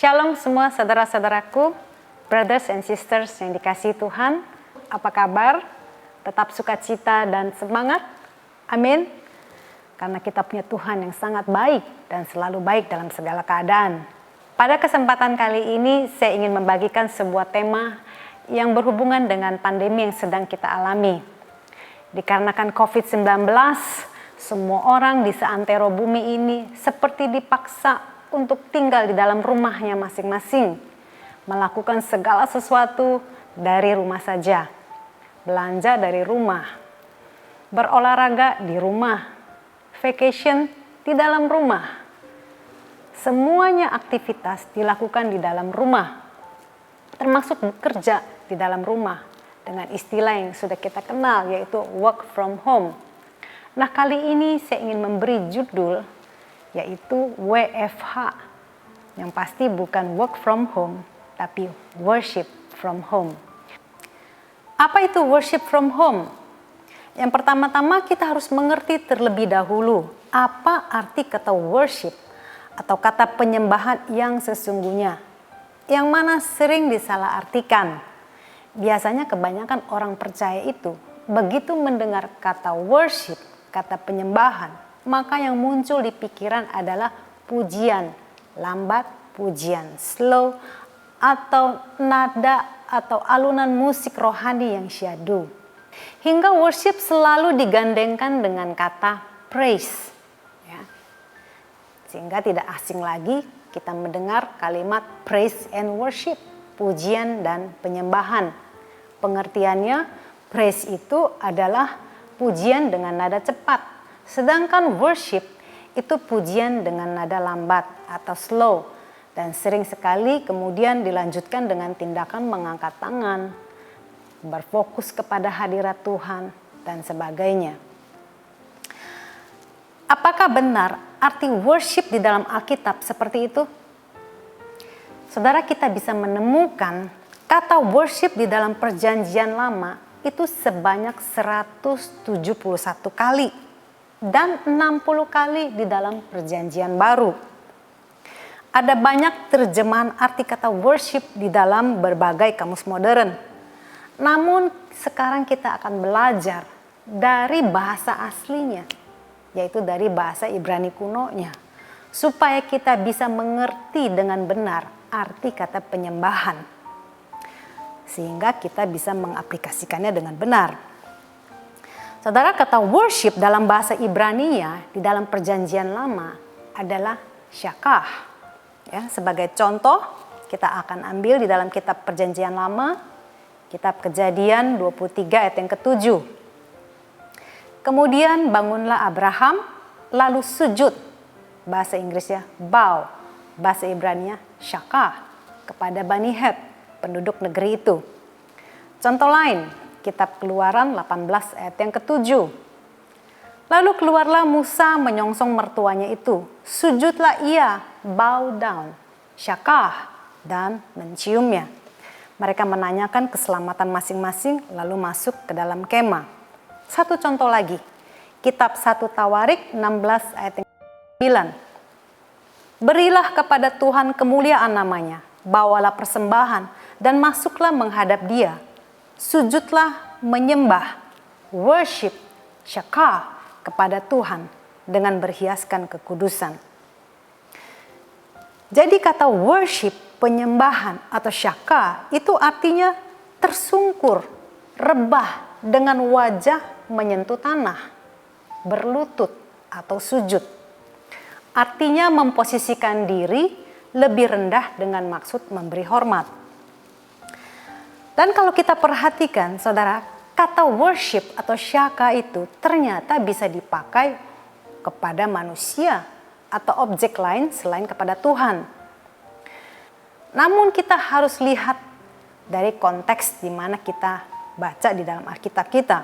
Shalom semua saudara-saudaraku, brothers and sisters yang dikasihi Tuhan. Apa kabar? Tetap sukacita dan semangat? Amin. Karena kita punya Tuhan yang sangat baik dan selalu baik dalam segala keadaan. Pada kesempatan kali ini saya ingin membagikan sebuah tema yang berhubungan dengan pandemi yang sedang kita alami. Dikarenakan COVID-19, semua orang di seantero bumi ini seperti dipaksa untuk tinggal di dalam rumahnya masing-masing, melakukan segala sesuatu dari rumah saja, belanja dari rumah, berolahraga di rumah, vacation di dalam rumah. Semuanya aktivitas dilakukan di dalam rumah, termasuk bekerja di dalam rumah dengan istilah yang sudah kita kenal, yaitu work from home. Nah, kali ini saya ingin memberi judul yaitu WFH, yang pasti bukan work from home, tapi worship from home. Apa itu worship from home? Yang pertama-tama kita harus mengerti terlebih dahulu apa arti kata worship atau kata penyembahan yang sesungguhnya, yang mana sering disalahartikan. Biasanya kebanyakan orang percaya itu begitu mendengar kata worship, kata penyembahan, maka yang muncul di pikiran adalah pujian lambat, pujian slow, atau nada atau alunan musik rohani yang syahdu. Hingga worship selalu digandengkan dengan kata praise. Ya. Sehingga tidak asing lagi kita mendengar kalimat praise and worship, pujian dan penyembahan. Pengertiannya, praise itu adalah pujian dengan nada cepat. Sedangkan worship itu pujian dengan nada lambat atau slow, dan sering sekali kemudian dilanjutkan dengan tindakan mengangkat tangan, berfokus kepada hadirat Tuhan, dan sebagainya. Apakah benar arti worship di dalam Alkitab seperti itu? Saudara, kita bisa menemukan kata worship di dalam Perjanjian Lama itu sebanyak 171 kali. Dan 60 kali di dalam Perjanjian Baru. Ada banyak terjemahan arti kata worship di dalam berbagai kamus modern. Namun sekarang kita akan belajar dari bahasa aslinya, yaitu dari bahasa Ibrani kunonya, supaya kita bisa mengerti dengan benar arti kata penyembahan, sehingga kita bisa mengaplikasikannya dengan benar. Saudara, kata worship dalam bahasa Ibrania di dalam Perjanjian Lama adalah syakah. Ya, sebagai contoh, kita akan ambil di dalam kitab Perjanjian Lama, kitab Kejadian 23 ayat yang ke-7. Kemudian bangunlah Abraham, lalu sujud, bahasa Inggrisnya bow, bahasa Ibrania syakah, kepada Bani Het, penduduk negeri itu. Contoh lain, kitab Keluaran 18 ayat yang ke-7. Lalu keluarlah Musa menyongsong mertuanya itu. Sujudlah ia, bow down, syakah, dan menciumnya. Mereka menanyakan keselamatan masing-masing lalu masuk ke dalam kemah. Satu contoh lagi, kitab 1 Tawarik 16 ayat yang ke-9. Berilah kepada Tuhan kemuliaan namanya, bawalah persembahan dan masuklah menghadap dia. Sujudlah menyembah, worship, syakah kepada Tuhan dengan berhiaskan kekudusan. Jadi kata worship, penyembahan atau syakah itu artinya tersungkur, rebah dengan wajah menyentuh tanah, berlutut atau sujud. Artinya memposisikan diri lebih rendah dengan maksud memberi hormat. Dan kalau kita perhatikan, saudara, kata worship atau syaka itu ternyata bisa dipakai kepada manusia atau objek lain selain kepada Tuhan. Namun kita harus lihat dari konteks di mana kita baca di dalam Alkitab kita.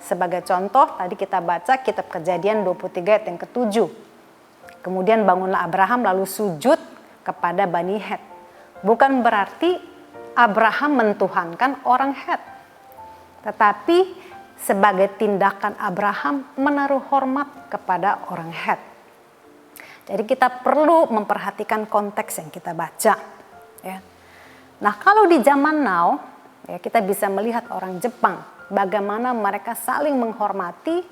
Sebagai contoh, tadi kita baca kitab Kejadian 23 ayat yang ke-7. Kemudian bangunlah Abraham lalu sujud kepada Bani Het. Bukan berarti Abraham mentuhankan orang Het, tetapi sebagai tindakan Abraham menaruh hormat kepada orang Het. Jadi kita perlu memperhatikan konteks yang kita baca. Ya. Nah kalau di zaman now, ya, kita bisa melihat orang Jepang, bagaimana mereka saling menghormati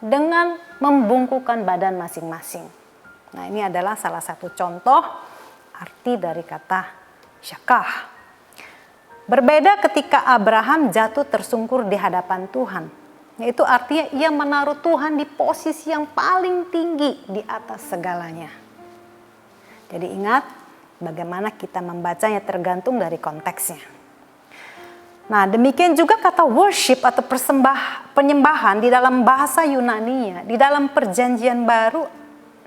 dengan membungkukkan badan masing-masing. Nah ini adalah salah satu contoh arti dari kata syakah. Berbeda ketika Abraham jatuh tersungkur di hadapan Tuhan. Yaitu artinya ia menaruh Tuhan di posisi yang paling tinggi di atas segalanya. Jadi ingat bagaimana kita membacanya tergantung dari konteksnya. Nah demikian juga kata worship atau penyembahan di dalam bahasa Yunani-nya, di dalam perjanjian baru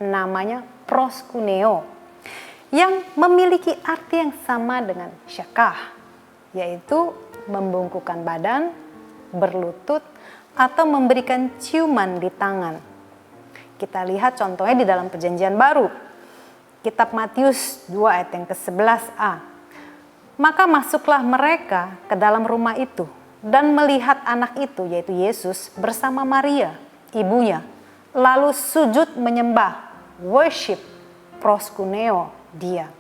namanya proskuneo. Yang memiliki arti yang sama dengan syakah. Yaitu membungkukkan badan, berlutut, atau memberikan ciuman di tangan. Kita lihat contohnya di dalam perjanjian baru. Kitab Matius 2 ayat yang ke-11a. Maka masuklah mereka ke dalam rumah itu dan melihat anak itu yaitu Yesus bersama Maria, ibunya. Lalu sujud menyembah, worship, proskuneo dia.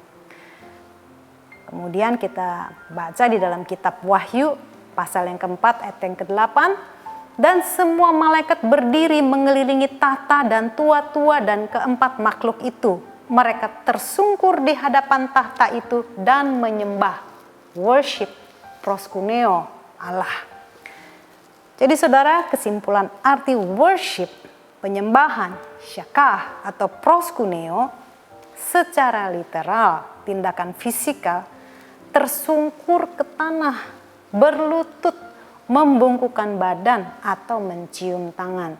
Kemudian kita baca di dalam kitab Wahyu pasal yang keempat ayat yang ke-8. Dan semua malaikat berdiri mengelilingi tahta dan tua-tua dan keempat makhluk itu. Mereka tersungkur di hadapan tahta itu dan menyembah, worship, proskuneo Allah. Jadi saudara, kesimpulan arti worship, penyembahan, syakah atau proskuneo secara literal, tindakan fisikal, tersungkur ke tanah, berlutut, membungkukkan badan atau mencium tangan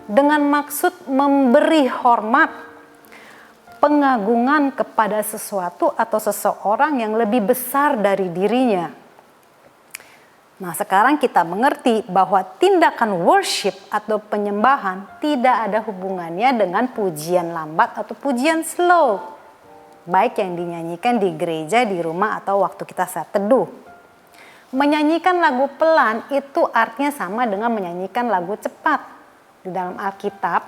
dengan maksud memberi hormat, pengagungan kepada sesuatu atau seseorang yang lebih besar dari dirinya. Nah sekarang kita mengerti bahwa tindakan worship atau penyembahan tidak ada hubungannya dengan pujian lambat atau pujian slow, baik yang dinyanyikan di gereja, di rumah, atau waktu kita saat teduh. Menyanyikan lagu pelan itu artinya sama dengan menyanyikan lagu cepat. Di dalam Alkitab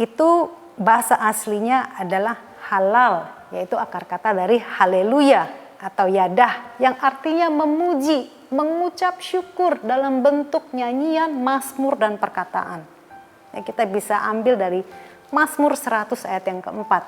itu bahasa aslinya adalah halal, yaitu akar kata dari haleluya atau yadah yang artinya memuji, mengucap syukur dalam bentuk nyanyian, mazmur dan perkataan. Ya, kita bisa ambil dari Mazmur 100 ayat yang keempat.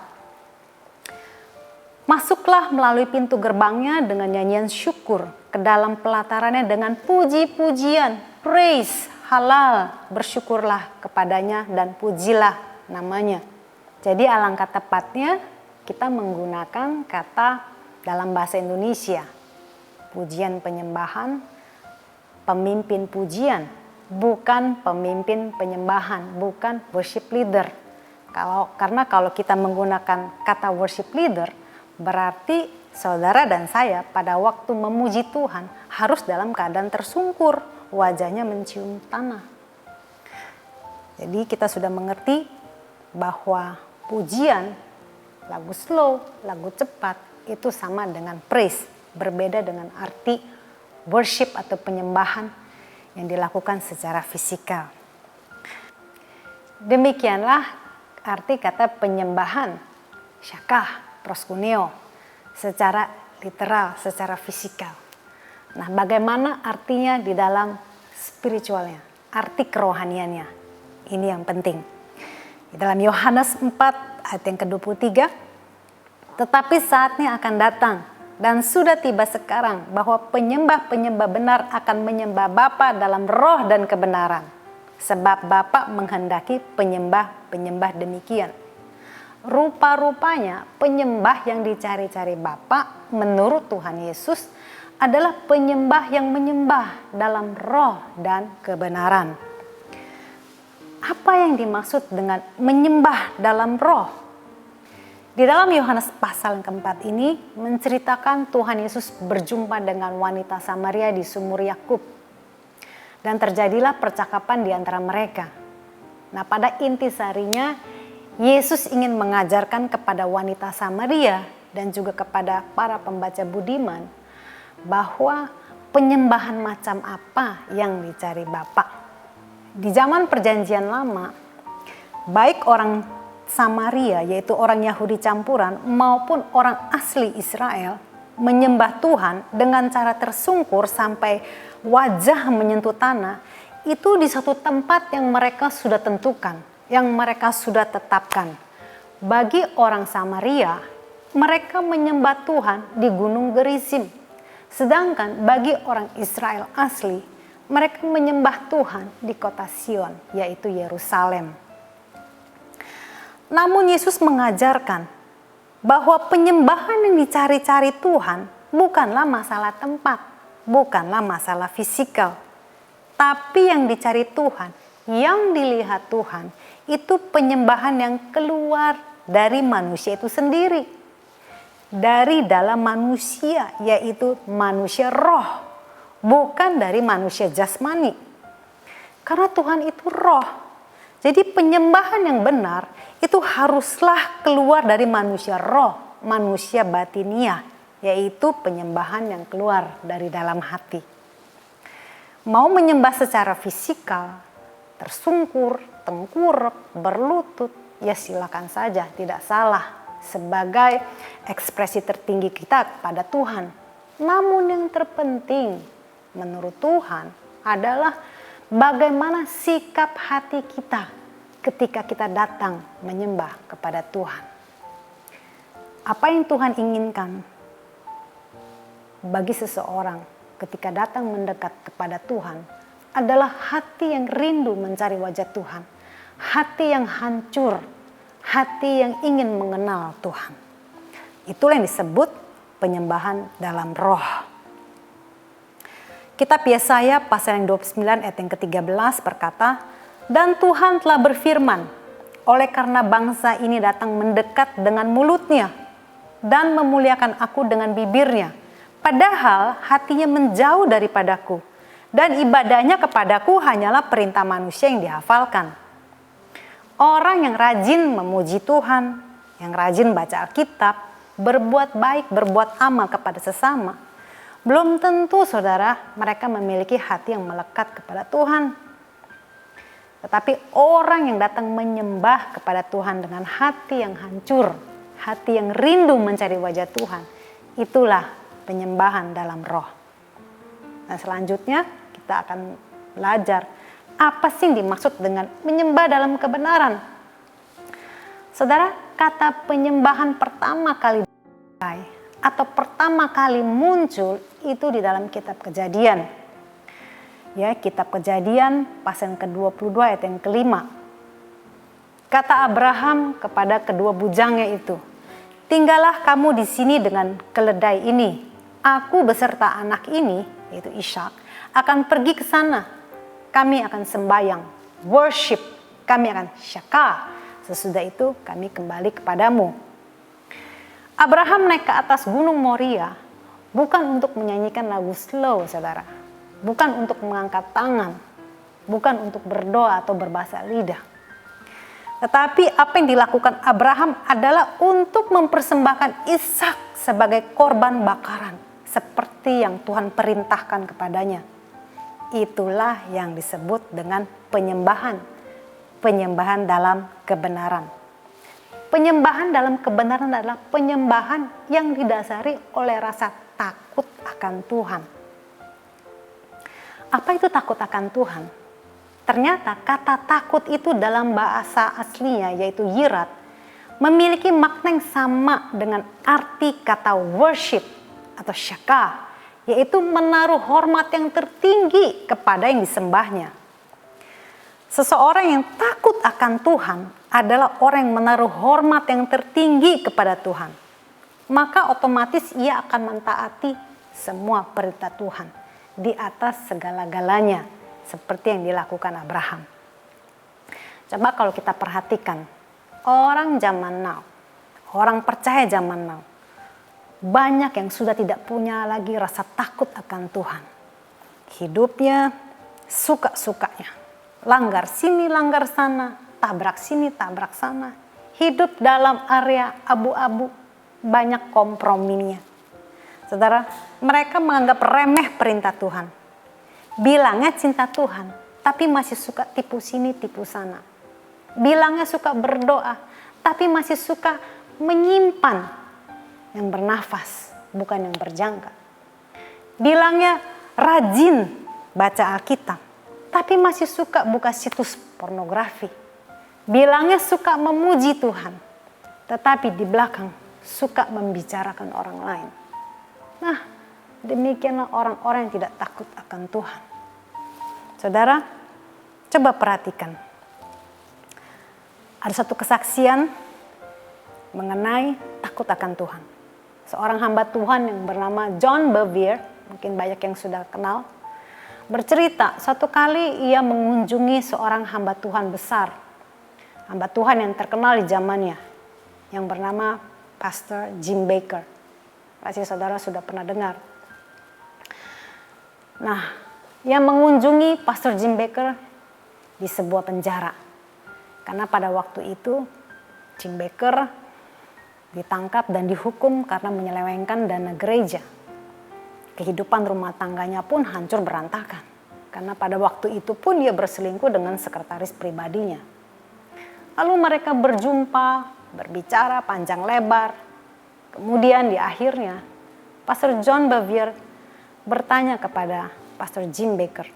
Masuklah melalui pintu gerbangnya dengan nyanyian syukur, ke dalam pelatarannya dengan puji-pujian, praise, halal, bersyukurlah kepadanya dan pujilah namanya. Jadi alangkah tepatnya kita menggunakan kata dalam bahasa Indonesia, pujian penyembahan, pemimpin pujian, bukan pemimpin penyembahan, bukan worship leader. Karena kalau kita menggunakan kata worship leader, berarti saudara dan saya pada waktu memuji Tuhan harus dalam keadaan tersungkur, wajahnya mencium tanah. Jadi kita sudah mengerti bahwa pujian, lagu slow, lagu cepat itu sama dengan praise, berbeda dengan arti worship atau penyembahan yang dilakukan secara fisikal. Demikianlah arti kata penyembahan, syakah, proskuneo, secara literal, secara fisikal. Nah, bagaimana artinya di dalam spiritualnya, arti kerohaniannya? Ini yang penting. Di dalam Yohanes 4 ayat yang ke-23, tetapi saatnya akan datang dan sudah tiba sekarang bahwa penyembah-penyembah benar akan menyembah Bapa dalam roh dan kebenaran. Sebab Bapa menghendaki penyembah-penyembah demikian. Rupa-rupanya penyembah yang dicari-cari Bapa menurut Tuhan Yesus adalah penyembah yang menyembah dalam roh dan kebenaran. Apa yang dimaksud dengan menyembah dalam roh? Di dalam Yohanes pasal yang keempat ini menceritakan Tuhan Yesus berjumpa dengan wanita Samaria di sumur Yakub. Dan terjadilah percakapan di antara mereka. Nah, pada intisarinya Yesus ingin mengajarkan kepada wanita Samaria dan juga kepada para pembaca budiman bahwa penyembahan macam apa yang dicari Bapa. Di zaman perjanjian lama, baik orang Samaria, yaitu orang Yahudi campuran maupun orang asli Israel, menyembah Tuhan dengan cara tersungkur sampai wajah menyentuh tanah, itu di satu tempat yang mereka sudah tentukan, yang mereka sudah tetapkan. Bagi orang Samaria, mereka menyembah Tuhan di Gunung Gerizim. Sedangkan bagi orang Israel asli, mereka menyembah Tuhan di kota Sion, yaitu Yerusalem. Namun Yesus mengajarkan bahwa penyembahan yang dicari-cari Tuhan bukanlah masalah tempat, bukanlah masalah fisikal. Tapi yang dicari Tuhan, yang dilihat Tuhan, itu penyembahan yang keluar dari manusia itu sendiri. Dari dalam manusia, yaitu manusia roh, bukan dari manusia jasmani. Karena Tuhan itu roh. Jadi penyembahan yang benar itu haruslah keluar dari manusia roh, manusia batiniah, yaitu penyembahan yang keluar dari dalam hati. Mau menyembah secara fisikal, tersungkur, tengkurap, berlutut, ya silakan saja, tidak salah. Sebagai ekspresi tertinggi kita kepada Tuhan. Namun yang terpenting menurut Tuhan adalah bagaimana sikap hati kita ketika kita datang menyembah kepada Tuhan. Apa yang Tuhan inginkan bagi seseorang ketika datang mendekat kepada Tuhan adalah hati yang rindu mencari wajah Tuhan, hati yang hancur, hati yang ingin mengenal Tuhan. Itulah yang disebut penyembahan dalam roh. Kitab Yesaya pasal yang 29 ayat yang ke-13 berkata, "Dan Tuhan telah berfirman, oleh karena bangsa ini datang mendekat dengan mulutnya dan memuliakan aku dengan bibirnya, padahal hatinya menjauh daripadaku, dan ibadahnya kepadaku hanyalah perintah manusia yang dihafalkan." Orang yang rajin memuji Tuhan, yang rajin baca Alkitab, berbuat baik, berbuat amal kepada sesama, belum tentu saudara mereka memiliki hati yang melekat kepada Tuhan. Tetapi orang yang datang menyembah kepada Tuhan dengan hati yang hancur, hati yang rindu mencari wajah Tuhan, itulah penyembahan dalam roh. Nah, selanjutnya kita akan belajar apa sih yang dimaksud dengan menyembah dalam kebenaran. Saudara, kata penyembahan pertama kali atau pertama kali muncul itu di dalam kitab Kejadian. Ya, kitab Kejadian pasal yang ke-22 ayat yang ke-5. Kata Abraham kepada kedua bujangnya itu, "Tinggallah kamu di sini dengan keledai ini. Aku beserta anak ini," yaitu Ishak, "akan pergi ke sana. Kami akan sembahyang, worship, kami akan syaka. Sesudah itu kami kembali kepadamu." Abraham naik ke atas gunung Moria bukan untuk menyanyikan lagu slow, saudara. Bukan untuk mengangkat tangan, bukan untuk berdoa atau berbahasa lidah. Tetapi apa yang dilakukan Abraham adalah untuk mempersembahkan Ishak sebagai korban bakaran, seperti yang Tuhan perintahkan kepadanya. Itulah yang disebut dengan penyembahan. Penyembahan dalam kebenaran. Penyembahan dalam kebenaran adalah penyembahan yang didasari oleh rasa takut akan Tuhan. Apa itu takut akan Tuhan? Ternyata kata takut itu dalam bahasa aslinya yaitu yirat memiliki makna yang sama dengan arti kata worship atau syaka, yaitu menaruh hormat yang tertinggi kepada yang disembahnya. Seseorang yang takut akan Tuhan adalah orang yang menaruh hormat yang tertinggi kepada Tuhan. Maka otomatis ia akan mentaati semua perintah Tuhan di atas segala-galanya, seperti yang dilakukan Abraham. Coba kalau kita perhatikan, orang zaman now, orang percaya zaman now, banyak yang sudah tidak punya lagi rasa takut akan Tuhan. Hidupnya suka-sukanya. Langgar sini, langgar sana, tabrak sini, tabrak sana. Hidup dalam area abu-abu, banyak komprominya. Saudara, mereka menganggap remeh perintah Tuhan. Bilangnya cinta Tuhan, tapi masih suka tipu sini, tipu sana. Bilangnya suka berdoa, tapi masih suka menyimpan yang bernafas, bukan yang berjangka. Bilangnya rajin baca Alkitab, tapi masih suka buka situs pornografi. Bilangnya suka memuji Tuhan, tetapi di belakang suka membicarakan orang lain. Nah, demikianlah orang-orang yang tidak takut akan Tuhan. Saudara, coba perhatikan. Ada satu kesaksian mengenai takut akan Tuhan. Seorang hamba Tuhan yang bernama John Bevere, mungkin banyak yang sudah kenal, bercerita satu kali ia mengunjungi seorang hamba Tuhan besar. Hamba Tuhan yang terkenal di zamannya, yang bernama Pastor Jim Bakker. Pasti saudara sudah pernah dengar. Nah, ia mengunjungi Pastor Jim Bakker di sebuah penjara. Karena pada waktu itu Jim Bakker ditangkap dan dihukum karena menyelewengkan dana gereja. Kehidupan rumah tangganya pun hancur berantakan. Karena pada waktu itu pun dia berselingkuh dengan sekretaris pribadinya. Lalu mereka berjumpa, berbicara panjang lebar. Kemudian di akhirnya Pastor John Bevere bertanya kepada Pastor Jim Bakker.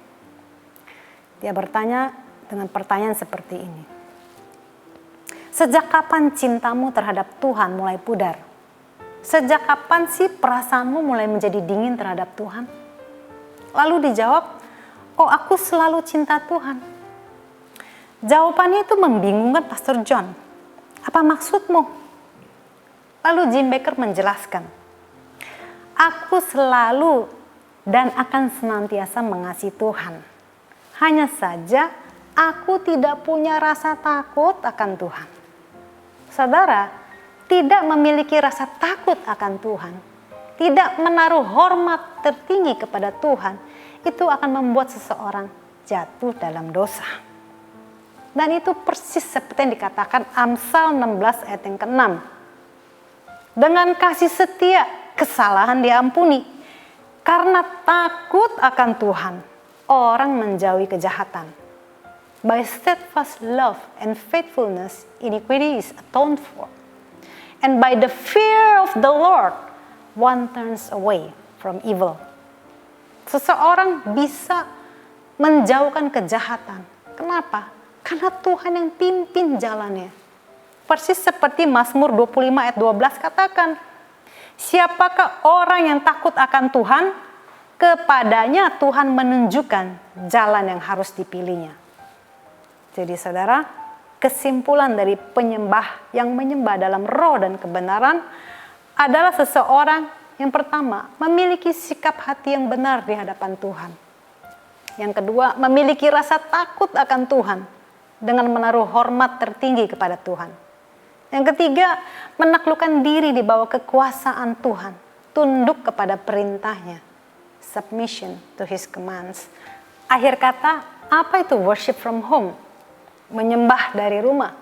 Dia bertanya dengan pertanyaan seperti ini. Sejak kapan cintamu terhadap Tuhan mulai pudar? Sejak kapan sih perasaanmu mulai menjadi dingin terhadap Tuhan? Lalu dijawab, oh aku selalu cinta Tuhan. Jawabannya itu membingungkan Pastor John. Apa maksudmu? Lalu Jim Bakker menjelaskan, aku selalu dan akan senantiasa mengasihi Tuhan. Hanya saja aku tidak punya rasa takut akan Tuhan. Saudara, tidak memiliki rasa takut akan Tuhan, tidak menaruh hormat tertinggi kepada Tuhan, itu akan membuat seseorang jatuh dalam dosa. Dan itu persis seperti yang dikatakan Amsal 16 ayat yang ke-6. Dengan kasih setia, kesalahan diampuni. Karena takut akan Tuhan, orang menjauhi kejahatan. By steadfast love and faithfulness, iniquity is atoned for. And by the fear of the Lord, one turns away from evil. Seseorang bisa menjauhkan kejahatan. Kenapa? Karena Tuhan yang pimpin jalannya. Persis seperti Mazmur 25 ayat 12 katakan, siapakah orang yang takut akan Tuhan? Kepadanya Tuhan menunjukkan jalan yang harus dipilihnya. Jadi saudara, kesimpulan dari penyembah yang menyembah dalam roh dan kebenaran adalah seseorang yang pertama memiliki sikap hati yang benar di hadapan Tuhan. Yang kedua, memiliki rasa takut akan Tuhan dengan menaruh hormat tertinggi kepada Tuhan. Yang ketiga, menaklukkan diri di bawah kekuasaan Tuhan, tunduk kepada perintahnya, submission to His commands. Akhir kata, apa itu worship from home? Menyembah dari rumah,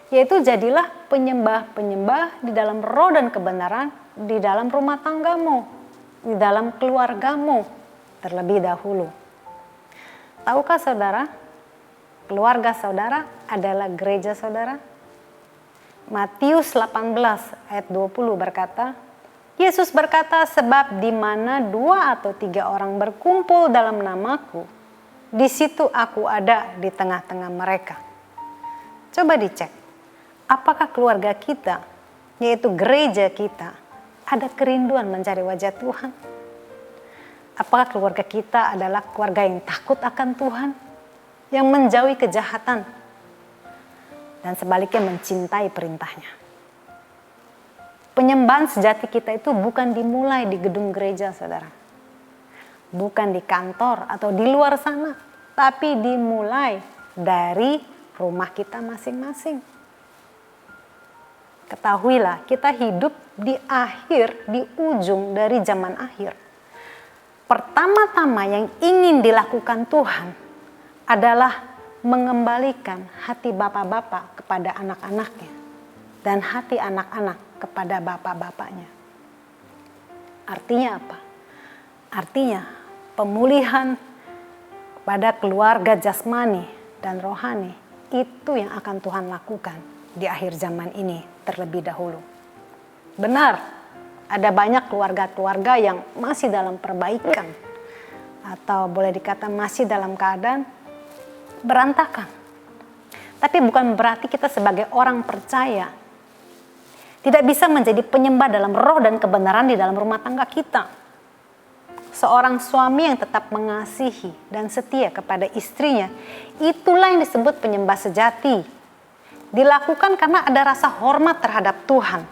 yaitu jadilah penyembah-penyembah di dalam roh dan kebenaran, di dalam rumah tanggamu, di dalam keluargamu terlebih dahulu. Tahukah saudara, keluarga saudara adalah gereja saudara? Matius 18 ayat 20 berkata, Yesus berkata, sebab di mana 2 atau 3 orang berkumpul dalam namaku, di situ aku ada di tengah-tengah mereka. Coba dicek, apakah keluarga kita, yaitu gereja kita, ada kerinduan mencari wajah Tuhan? Apakah keluarga kita adalah keluarga yang takut akan Tuhan, yang menjauhi kejahatan, dan sebaliknya mencintai perintahnya? Penyembahan sejati kita itu bukan dimulai di gedung gereja, saudara. Bukan di kantor atau di luar sana, tapi dimulai dari rumah kita masing-masing. Ketahuilah, kita hidup di akhir, di ujung dari zaman akhir. Pertama-tama yang ingin dilakukan Tuhan adalah mengembalikan hati bapak-bapak kepada anak-anaknya dan hati anak-anak kepada bapak-bapaknya. Artinya apa? Artinya pemulihan pada keluarga jasmani dan rohani itu yang akan Tuhan lakukan di akhir zaman ini terlebih dahulu. Benar, ada banyak keluarga-keluarga yang masih dalam perbaikan, atau boleh dikata masih dalam keadaan berantakan. Tapi bukan berarti kita sebagai orang percaya tidak bisa menjadi penyembah dalam roh dan kebenaran di dalam rumah tangga kita. Seorang suami yang tetap mengasihi dan setia kepada istrinya, itulah yang disebut penyembah sejati. Dilakukan karena ada rasa hormat terhadap Tuhan,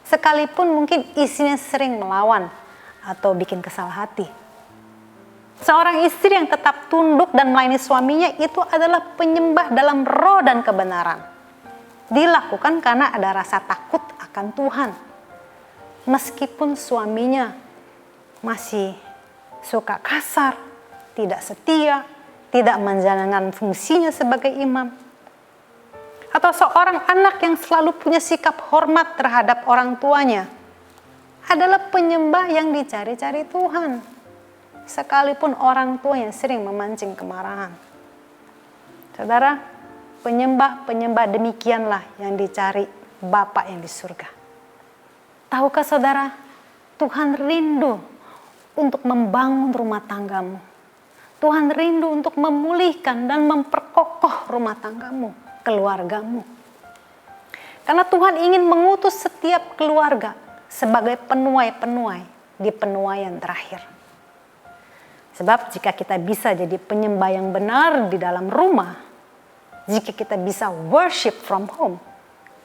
sekalipun mungkin istrinya sering melawan atau bikin kesal hati. Seorang istri yang tetap tunduk dan melayani suaminya itu adalah penyembah dalam roh dan kebenaran. Dilakukan karena ada rasa takut akan Tuhan. Meskipun suaminya masih suka kasar, tidak setia, tidak menjalankan fungsinya sebagai imam. Atau seorang anak yang selalu punya sikap hormat terhadap orang tuanya adalah penyembah yang dicari-cari Tuhan. Sekalipun orang tua yang sering memancing kemarahan. Saudara, penyembah-penyembah demikianlah yang dicari Bapa yang di surga. Tahukah saudara, Tuhan rindu untuk membangun rumah tanggamu. Tuhan rindu untuk memulihkan dan memperkokoh rumah tanggamu, keluargamu. Karena Tuhan ingin mengutus setiap keluarga sebagai penuai-penuai di penuaian terakhir. Sebab jika kita bisa jadi penyembah yang benar di dalam rumah, jika kita bisa worship from home,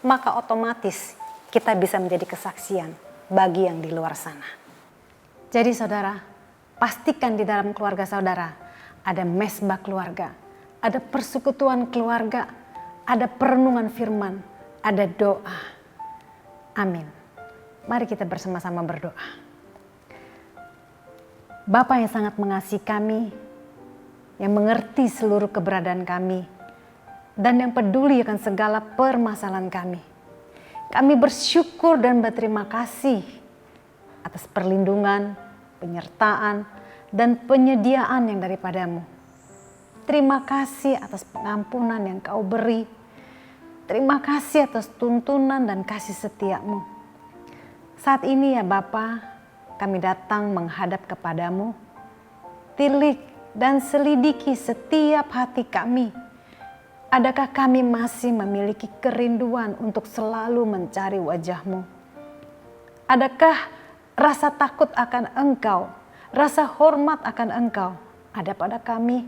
maka otomatis kita bisa menjadi kesaksian bagi yang di luar sana. Jadi saudara, pastikan di dalam keluarga saudara ada mesbah keluarga, ada persekutuan keluarga, ada perenungan firman, ada doa. Amin. Mari kita bersama-sama berdoa. Bapa yang sangat mengasihi kami, yang mengerti seluruh keberadaan kami, dan yang peduli akan segala permasalahan kami. Kami bersyukur dan berterima kasih atas perlindungan, penyertaan, dan penyediaan yang daripadamu. Terima kasih atas pengampunan yang Kau beri. Terima kasih atas tuntunan dan kasih setiamu. Saat ini ya Bapa, kami datang menghadap kepadamu. Tilik dan selidiki setiap hati kami. Adakah kami masih memiliki kerinduan untuk selalu mencari wajah-Mu? Adakah rasa takut akan Engkau, rasa hormat akan Engkau ada pada kami?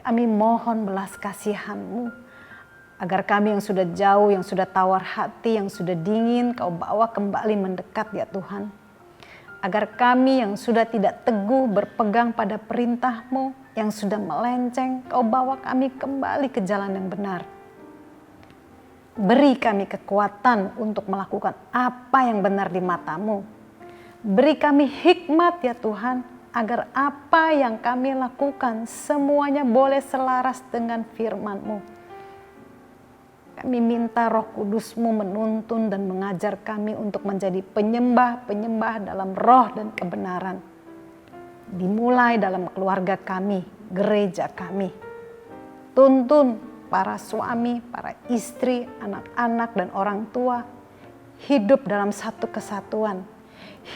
Kami mohon belas kasihan-Mu, agar kami yang sudah jauh, yang sudah tawar hati, yang sudah dingin, Kau bawa kembali mendekat ya Tuhan. Agar kami yang sudah tidak teguh berpegang pada perintah-Mu, yang sudah melenceng, Kau bawa kami kembali ke jalan yang benar. Beri kami kekuatan untuk melakukan apa yang benar di mata-Mu. Beri kami hikmat ya Tuhan, agar apa yang kami lakukan semuanya boleh selaras dengan firman-Mu. Kami minta Roh Kudus-Mu menuntun dan mengajar kami untuk menjadi penyembah-penyembah dalam roh dan kebenaran. Dimulai dalam keluarga kami, gereja kami. Tuntun para suami, para istri, anak-anak dan orang tua hidup dalam satu kesatuan,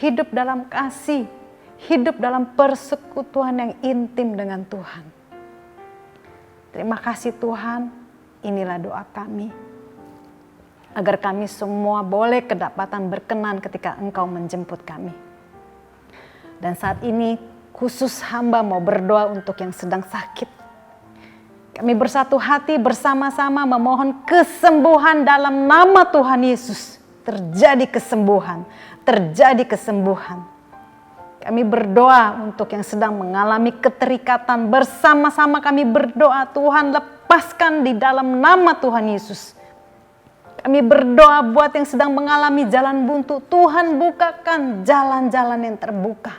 hidup dalam kasih, hidup dalam persekutuan yang intim dengan Tuhan. Terima kasih Tuhan. Inilah doa kami, agar kami semua boleh kedapatan berkenan ketika Engkau menjemput kami. Dan saat ini khusus hamba mau berdoa untuk yang sedang sakit. Kami bersatu hati bersama-sama memohon kesembuhan dalam nama Tuhan Yesus. Terjadi kesembuhan, terjadi kesembuhan. Kami berdoa untuk yang sedang mengalami keterikatan, bersama-sama kami berdoa, Tuhan lepaskan di dalam nama Tuhan Yesus. Kami berdoa buat yang sedang mengalami jalan buntu, Tuhan bukakan jalan-jalan yang terbuka.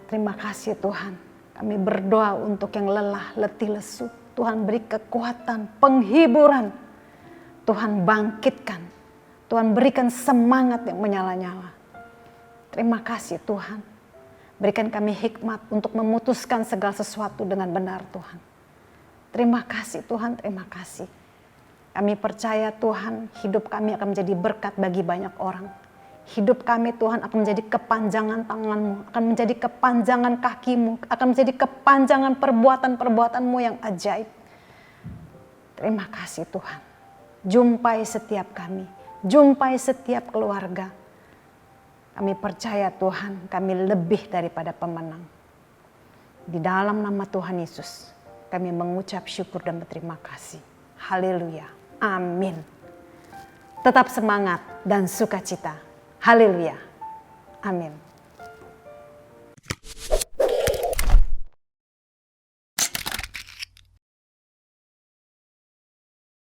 Terima kasih Tuhan. Kami berdoa untuk yang lelah, letih, lesu. Tuhan beri kekuatan, penghiburan. Tuhan bangkitkan. Tuhan berikan semangat yang menyala-nyala. Terima kasih Tuhan. Berikan kami hikmat untuk memutuskan segala sesuatu dengan benar Tuhan. Terima kasih Tuhan, terima kasih. Kami percaya Tuhan, hidup kami akan menjadi berkat bagi banyak orang. Hidup kami Tuhan akan menjadi kepanjangan tangan-Mu, akan menjadi kepanjangan kaki-Mu, akan menjadi kepanjangan perbuatan-perbuatan-Mu yang ajaib. Terima kasih Tuhan. Jumpai setiap kami, jumpai setiap keluarga. Kami percaya Tuhan, kami lebih daripada pemenang. Di dalam nama Tuhan Yesus, kami mengucap syukur dan berterima kasih. Haleluya. Amin. Tetap semangat dan sukacita. Haleluya. Amin.